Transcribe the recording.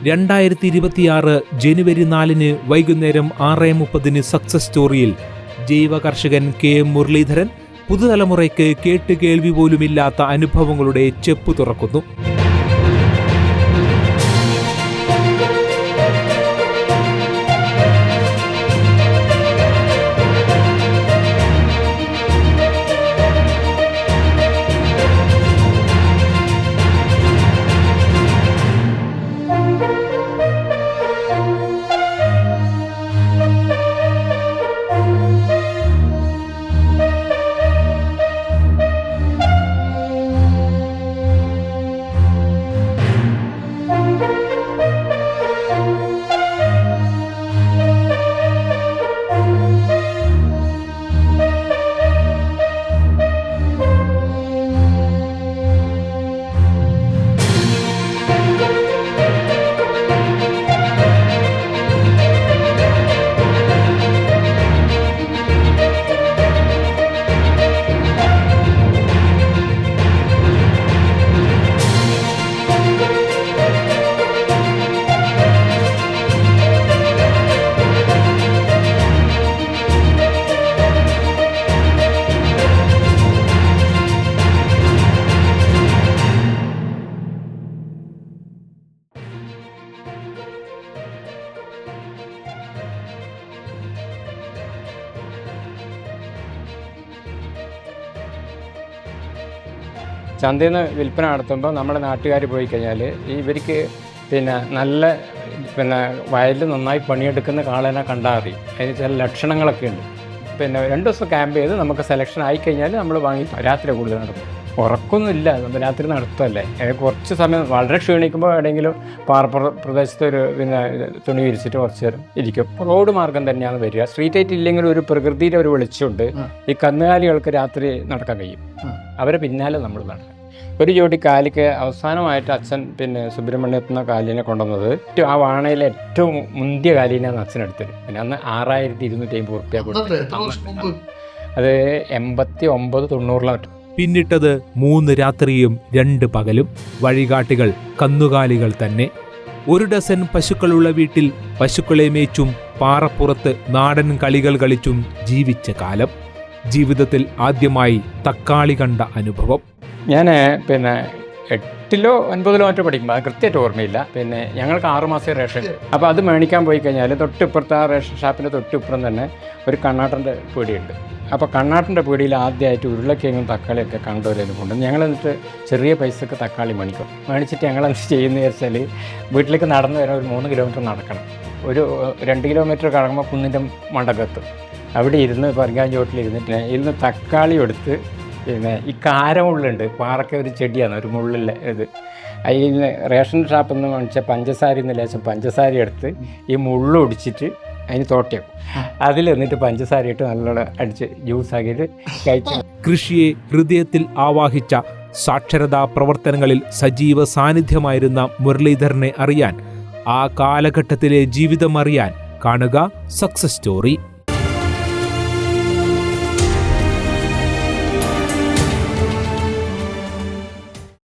2026 ജനുവരി 4 വൈകുന്നേരം 6:30 സക്സസ് സ്റ്റോറിയിൽ ജൈവ കർഷകൻ KM മുരളീധരൻ പുതുതലമുറയ്ക്ക് കേട്ടുകേൾവി പോലുമില്ലാത്ത അനുഭവങ്ങളുടെ ചെപ്പു തുറക്കുന്നു. ചന്തയിൽ നിന്ന് വിൽപ്പന നടത്തുമ്പോൾ നമ്മുടെ നാട്ടുകാർ പോയി കഴിഞ്ഞാൽ ഇവർക്ക് നല്ല വയലിൽ നന്നായി പണിയെടുക്കുന്ന കാളേനെ കണ്ടാൽ മതി. അതിന് ചില ലക്ഷണങ്ങളൊക്കെ ഉണ്ട്. 2 ദിവസം ക്യാമ്പ് ചെയ്ത് നമുക്ക് സെലക്ഷൻ ആയിക്കഴിഞ്ഞാൽ നമ്മൾ വാങ്ങി രാത്രി കൂടുതൽ നടക്കും. ഉറക്കൊന്നുമില്ല, നമ്മൾ രാത്രി നടത്തുമല്ലേ. കുറച്ച് സമയം വളരെ ക്ഷീണിക്കുമ്പോൾ എവിടെയെങ്കിലും പ്രദേശത്ത് ഒരു തുണി വിരിച്ചിട്ട് കുറച്ച് നേരം ഇരിക്കും. റോഡ് മാർഗം തന്നെയാണ് വരിക. സ്ട്രീറ്റ് ലൈറ്റ് ഇല്ലെങ്കിലും ഒരു പ്രകൃതിയുടെ ഒരു വെളിച്ചമുണ്ട്. ഈ കന്നുകാലികൾക്ക് രാത്രി നടക്കാൻ കഴിയും. അവരെ പിന്നാലെ നമ്മൾ നടക്കും. ഒരു ജോഡി കാലിക്ക് അവസാനമായിട്ട് അച്ഛൻ സുബ്രഹ്മണ്യത്തുന്ന കാലിനെ കൊണ്ടുവന്നത് ആ വാണയിലെ ഏറ്റവും മുന്തിയ കാലിനാണ് അച്ഛനെടുത്തത്. അന്ന് 6,250 റുപ്യ കൊടുത്തു. അത് 89-90 പിന്നിട്ടത് 3 രാത്രിയും 2 പകലും. വഴികാട്ടികൾ കന്നുകാലികൾ തന്നെ. 1 ഡസൻ പശുക്കളുള്ള വീട്ടിൽ പശുക്കളെ മേച്ചും പാറപ്പുറത്ത് നാടൻ കളികൾ കളിച്ചും ജീവിച്ച കാലം. ജീവിതത്തിൽ ആദ്യമായി തക്കാളി കണ്ട അനുഭവം. ഞാൻ 8-9 മറ്റോ പഠിക്കുമ്പോൾ അത് കൃത്യമായിട്ട് ഓർമ്മയില്ല. ഞങ്ങൾക്ക് 6 മാസം റേഷൻ. അപ്പോൾ അത് മേടിക്കാൻ പോയി കഴിഞ്ഞാൽ തൊട്ടിപ്പുറത്ത് ആ റേഷൻ ഷാപ്പിൻ്റെ തൊട്ടിപ്പുറം തന്നെ ഒരു കണ്ണാട്ടൻ്റെ പീടിയുണ്ട്. അപ്പോൾ കണ്ണാട്ടൻ്റെ പീടിയിൽ ആദ്യമായിട്ട് ഉരുളക്കിഴങ്ങും തക്കാളിയൊക്കെ കണ്ടുവരുന്നുണ്ട്. ഞങ്ങൾ എന്നിട്ട് ചെറിയ പൈസക്ക് തക്കാളി മേടിച്ചിട്ട് ഞങ്ങളെന്ത് ചെയ്യുന്നത് വെച്ചാൽ വീട്ടിലേക്ക് നടന്നു വരാൻ ഒരു 3 കിലോമീറ്റർ നടക്കണം. ഒരു 2 കിലോമീറ്റർ കടക്കുമ്പോൾ കുന്നിൻ്റെ മണ്ടകത്ത് അവിടെ ഇരുന്ന് പറങ്കാൻ ചോട്ടിലിരുന്നിട്ട് തക്കാളി എടുത്ത് ഈ കാരമുള്ളുണ്ട്. പാറയ്ക്ക് ഒരു ചെടിയാണ്, ഒരു മുള്ളില്ല ഇത്. അതിന് റേഷൻ ഷാപ്പിൽ നിന്ന് മേടിച്ച പഞ്ചസാര ലേശം പഞ്ചസാര എടുത്ത് ഈ മുള്ളു ഒടിച്ചിട്ട് അതിന് തോട്ടിയാക്കും. അതിൽ എന്നിട്ട് പഞ്ചസാര ഇട്ട് നല്ലോണം അടിച്ച് ജ്യൂസാക്കിയിട്ട് കഴിച്ചു. കൃഷിയെ ഹൃദയത്തിൽ ആവാഹിച്ച സാക്ഷരതാ പ്രവർത്തനങ്ങളിൽ സജീവ സാന്നിധ്യമായിരുന്ന മുരളീധരനെ അറിയാൻ, ആ കാലഘട്ടത്തിലെ ജീവിതം അറിയാൻ കാണുക സക്സസ് സ്റ്റോറി.